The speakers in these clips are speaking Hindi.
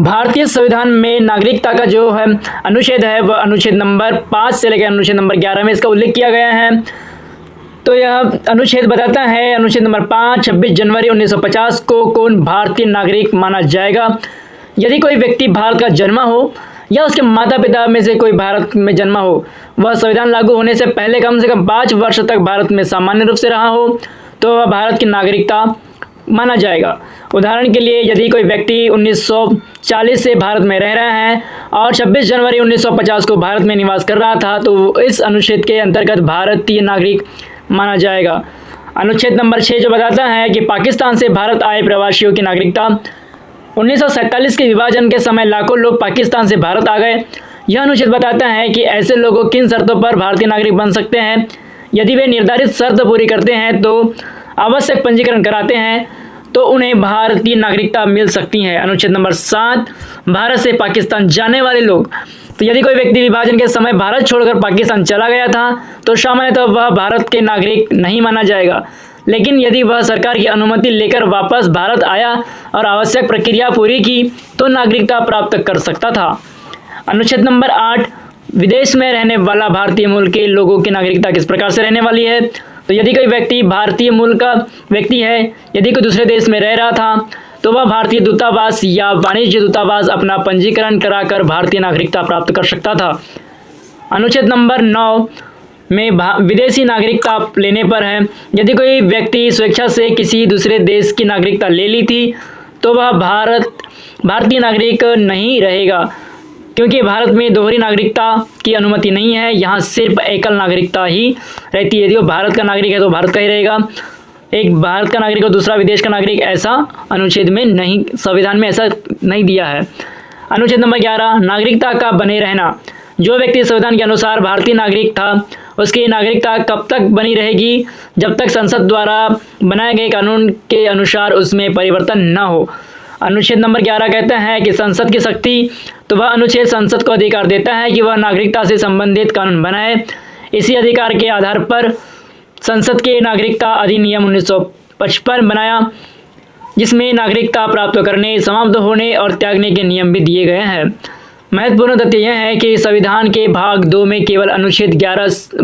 भारतीय संविधान में नागरिकता का जो है अनुच्छेद है वह अनुच्छेद नंबर 5 से लेकर अनुच्छेद नंबर 11 में इसका उल्लेख किया गया है। तो यह अनुच्छेद बताता है, अनुच्छेद नंबर 5, 26 जनवरी 1950 को कौन भारतीय नागरिक माना जाएगा। यदि कोई व्यक्ति भारत का जन्मा हो या उसके माता पिता में से कोई भारत में जन्मा हो, वह संविधान लागू होने से पहले कम से कम 5 वर्ष तक भारत में सामान्य रूप से रहा हो, तो वह भारत की नागरिकता माना जाएगा। उदाहरण के लिए, यदि कोई व्यक्ति 1940 से भारत में रह रहा है और 26 जनवरी 1950 को भारत में निवास कर रहा था, तो इस अनुच्छेद के अंतर्गत भारतीय नागरिक माना जाएगा। अनुच्छेद नंबर 6 जो बताता है कि पाकिस्तान से भारत आए प्रवासियों की नागरिकता। 1947 के विभाजन के समय लाखों लोग पाकिस्तान से भारत आ गए। यह अनुच्छेद बताता है कि ऐसे लोगों किन शर्तों पर भारतीय नागरिक बन सकते हैं। यदि वे निर्धारित शर्त पूरी करते हैं, तो आवश्यक पंजीकरण कराते हैं, तो उन्हें भारतीय नागरिकता मिल सकती है। अनुच्छेद नंबर 7, भारत से पाकिस्तान जाने वाले लोग। तो यदि कोई व्यक्ति विभाजन के समय भारत छोड़कर पाकिस्तान चला गया था, तो सामान्यतः वह भारत के नागरिक नहीं माना जाएगा। लेकिन यदि वह सरकार की अनुमति लेकर वापस भारत आया और आवश्यक प्रक्रिया पूरी की, तो नागरिकता प्राप्त कर सकता था। अनुच्छेद नंबर 8, विदेश में रहने वाला भारतीय मूल के लोगों की नागरिकता किस प्रकार से रहने वाली है। तो यदि कोई व्यक्ति भारतीय मूल का व्यक्ति है, यदि कोई दूसरे देश में रह रहा था, तो वह भारतीय दूतावास या वाणिज्य दूतावास अपना पंजीकरण कराकर भारतीय नागरिकता प्राप्त कर सकता था। अनुच्छेद नंबर 9 में विदेशी नागरिकता लेने पर है, यदि कोई व्यक्ति स्वेच्छा से किसी दूसरे देश की नागरिकता ले ली थी, तो वह भारतीय नागरिक नहीं रहेगा, क्योंकि भारत में दोहरी नागरिकता की अनुमति नहीं है। यहाँ सिर्फ एकल नागरिकता ही रहती है। यदि वो भारत का नागरिक है तो भारत का ही रहेगा। एक भारत का नागरिक और दूसरा विदेश का नागरिक, ऐसा अनुच्छेद में नहीं, संविधान में ऐसा नहीं दिया है। अनुच्छेद नंबर 11, नागरिकता का बने रहना। जो व्यक्ति संविधान के अनुसार भारतीय नागरिक था, उसकी नागरिकता कब तक बनी रहेगी, जब तक संसद द्वारा बनाए गए कानून के अनुसार उसमें परिवर्तन न हो। अनुच्छेद नंबर 11 कहता है कि संसद की शक्ति। तो वह अनुच्छेद संसद को अधिकार देता है कि वह नागरिकता से संबंधित कानून बनाए। इसी अधिकार के आधार पर संसद के नागरिकता अधिनियम 1955 बनाया, जिसमें नागरिकता प्राप्त करने, समाप्त होने और त्यागने के नियम भी दिए गए हैं। महत्वपूर्ण तथ्य यह है कि संविधान के भाग 2 में केवल अनुच्छेद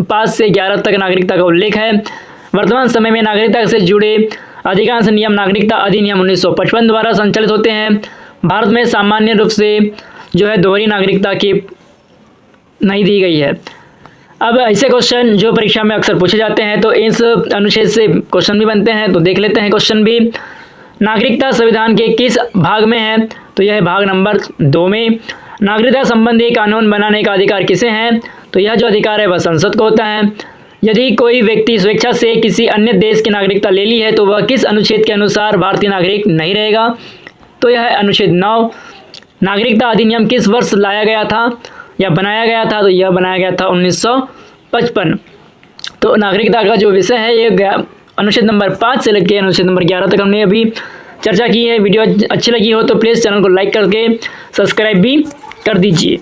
5 से 11 तक नागरिकता का उल्लेख है। वर्तमान समय में नागरिकता से जुड़े अधिकांश नियम नागरिकता अधिनियम 1955 द्वारा संचालित होते हैं। भारत में सामान्य रूप से जो है दोहरी नागरिकता की नहीं दी गई है। अब ऐसे क्वेश्चन जो परीक्षा में अक्सर पूछे जाते हैं, तो इस अनुच्छेद से क्वेश्चन भी बनते हैं, तो देख लेते हैं क्वेश्चन भी। नागरिकता संविधान के किस भाग में है। तो यह भाग नंबर 2 में। नागरिकता संबंधी कानून बनाने का अधिकार किसे है। तो यह जो अधिकार है वह संसद को होता है। यदि कोई व्यक्ति स्वेच्छा से किसी अन्य देश की नागरिकता ले ली है, तो वह किस अनुच्छेद के अनुसार भारतीय नागरिक नहीं रहेगा। तो यह है अनुच्छेद 9। नागरिकता अधिनियम किस वर्ष लाया गया था या बनाया गया था। तो यह बनाया गया था 1955। तो नागरिकता का जो विषय है ये अनुच्छेद नंबर 5 से लेकर अनुच्छेद नंबर 11 तक हमने अभी चर्चा की है। वीडियो अच्छी लगी हो तो प्लीज़ चैनल को लाइक करके सब्सक्राइब भी कर दीजिए।